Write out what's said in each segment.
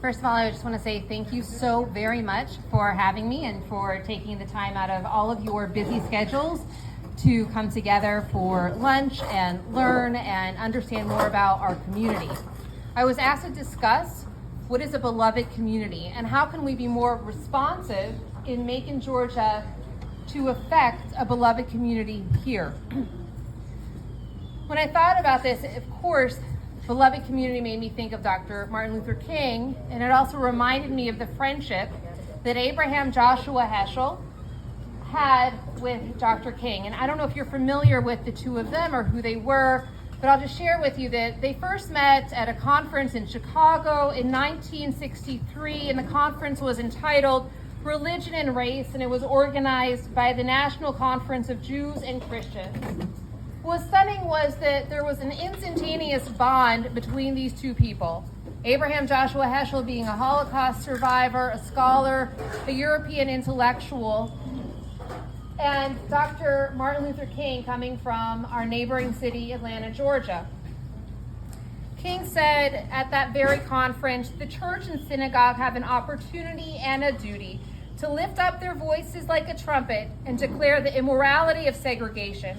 First of all, I just want to say thank you so very much for having me and for taking the time out of all of your busy schedules to come together for lunch and learn and understand more about our community. I was asked to discuss what is a beloved community and how can we be more responsive in Macon, Georgia to affect a beloved community here. When I thought about this, of course, beloved community made me think of Dr. Martin Luther King, and it also reminded me of the friendship that Abraham Joshua Heschel had with Dr. King. And I don't know if you're familiar with the two of them or who they were, but I'll just share with you that they first met at a conference in Chicago in 1963, and the conference was entitled Religion and Race, and it was organized by the National Conference of Jews and Christians. What was stunning was that there was an instantaneous bond between these two people. Abraham Joshua Heschel being a Holocaust survivor, a scholar, a European intellectual, and Dr. Martin Luther King coming from our neighboring city, Atlanta, Georgia. King said at that very conference, the church and synagogue have an opportunity and a duty to lift up their voices like a trumpet and declare the immorality of segregation.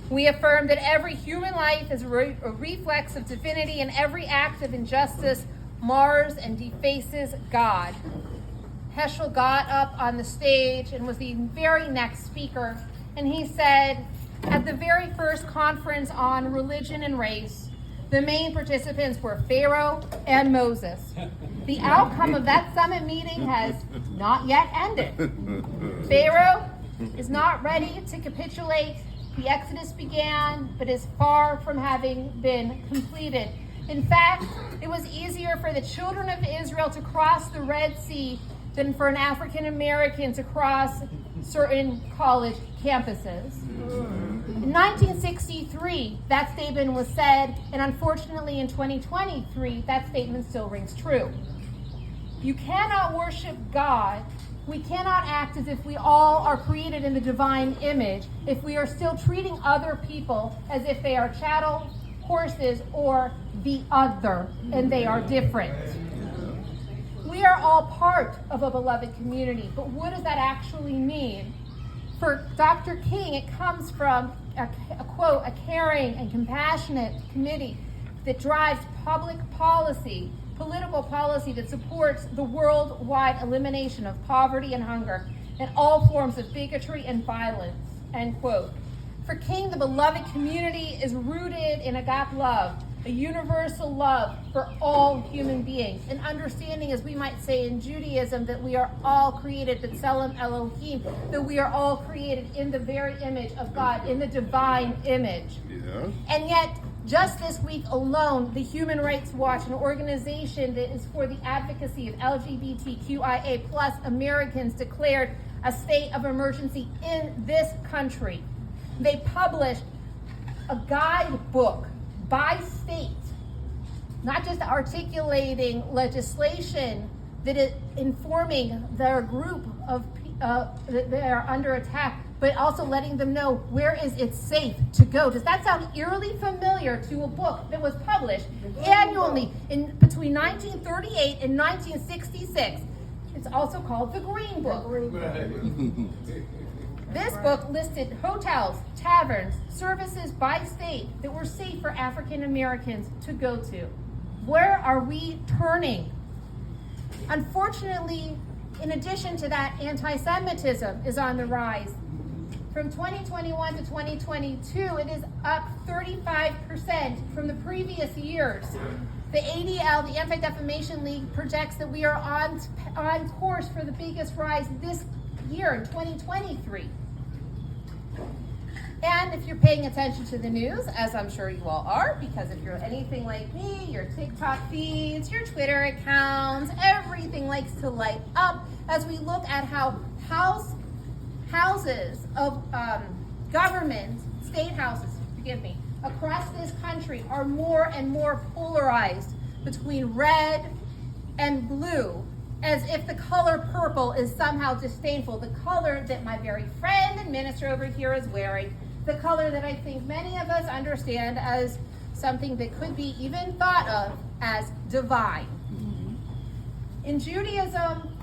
We affirm that every human life is a reflex of divinity, and every act of injustice mars and defaces God. Heschel got up on the stage and was the very next speaker, and he said, at the very first conference on religion and race, the main participants were Pharaoh and Moses. The outcome of that summit meeting has not yet ended. Pharaoh is not ready to capitulate. The Exodus began, but is far from having been completed. In fact, it was easier for the children of Israel to cross the Red Sea than for an African American to cross certain college campuses. In 1963, that statement was said, and unfortunately in 2023, that statement still rings true. You cannot worship God. We cannot act as if we all are created in the divine image if we are still treating other people as if they are chattel, horses, or the other, and they are different. We are all part of a beloved community, but what does that actually mean? For Dr. King, it comes from a quote, a caring and compassionate committee that drives public policy, political policy that supports the worldwide elimination of poverty and hunger and all forms of bigotry and violence, end quote. For King, the beloved community is rooted in agape love, a universal love for all human beings, an understanding, as we might say in Judaism, that we are all created, that Tselem Elohim, that we are all created in the very image of God, in the divine image. Yeah. And yet, just this week alone, the Human Rights Watch, an organization that is for the advocacy of LGBTQIA plus Americans, declared a state of emergency in this country. They published a guidebook by state, not just articulating legislation that is informing their group of that they are under attack, but also letting them know where is it safe to go. Does that sound eerily familiar to a book that was published annually in between 1938 and 1966? It's also called the Green Book. This book listed hotels, taverns, services by state that were safe for African Americans to go to. Where are we turning? Unfortunately, in addition to that, anti-Semitism is on the rise. From 2021 to 2022, it is up 35% from the previous years. The ADL, the Anti-Defamation League, projects that we are on course for the biggest rise this year in 2023. And if you're paying attention to the news, as I'm sure you all are, because if you're anything like me, your TikTok feeds, your Twitter accounts, everything likes to light up as we look at how houses of government, state houses, across this country are more and more polarized between red and blue, as if the color purple is somehow disdainful, the color that my very friend and minister over here is wearing, the color that I think many of us understand as something that could be even thought of as divine. In Judaism,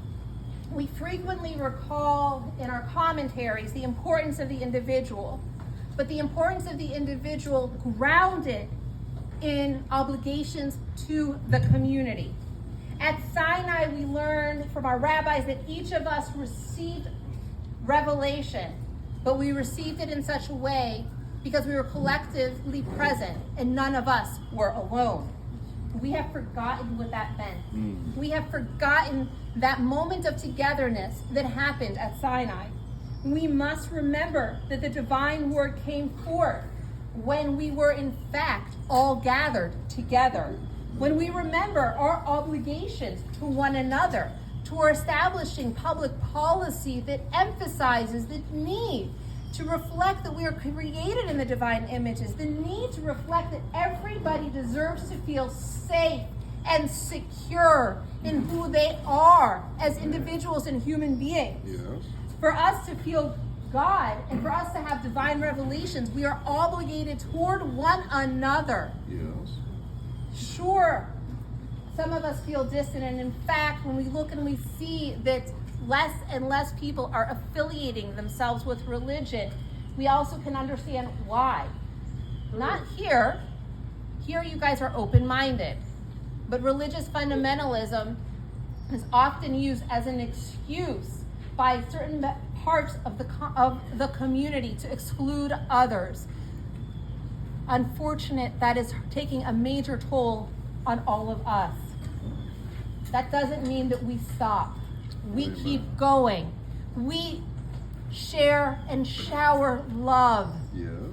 we frequently recall in our commentaries the importance of the individual, but the importance of the individual grounded in obligations to the community. At Sinai, we learned from our rabbis that each of us received revelation, but we received it in such a way because we were collectively present and none of us were alone. We have forgotten what that meant. We have forgotten that moment of togetherness that happened at Sinai. We must remember that the divine word came forth when we were in fact all gathered together. When we remember our obligations to one another, to our establishing public policy that emphasizes the need to reflect that we are created in the divine images, the need to reflect that everybody deserves to feel safe and secure in who they are as individuals and human beings. Yes. For us to feel God and for us to have divine revelations, we are obligated toward one another. Yes. Sure, some of us feel distant, and in fact, when we look and we see that less and less people are affiliating themselves with religion, we also can understand why. Not here. Here you guys are open-minded. But religious fundamentalism is often used as an excuse by certain parts of the community to exclude others. Unfortunate, that is taking a major toll on all of us. That doesn't mean that we stop. We keep going. We share and shower love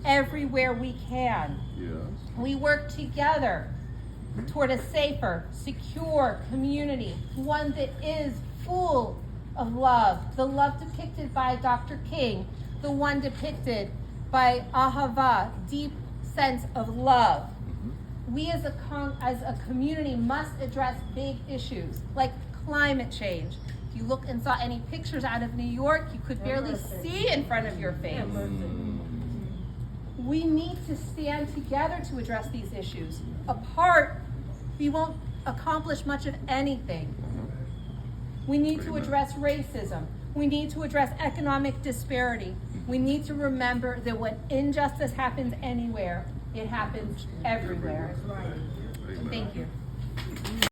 everywhere we can. Yes. We work together toward a safer, secure community, one that is full of love. The love depicted by Dr. King, the one depicted by Ahava, deep sense of love. We as a community must address big issues like climate change. If you look and saw any pictures out of New York, you could barely see in front of your face. We need to stand together to address these issues. Apart, we won't accomplish much of anything. We need to address racism. We need to address economic disparity. We need to remember that when injustice happens anywhere, it happens everywhere. Thank you.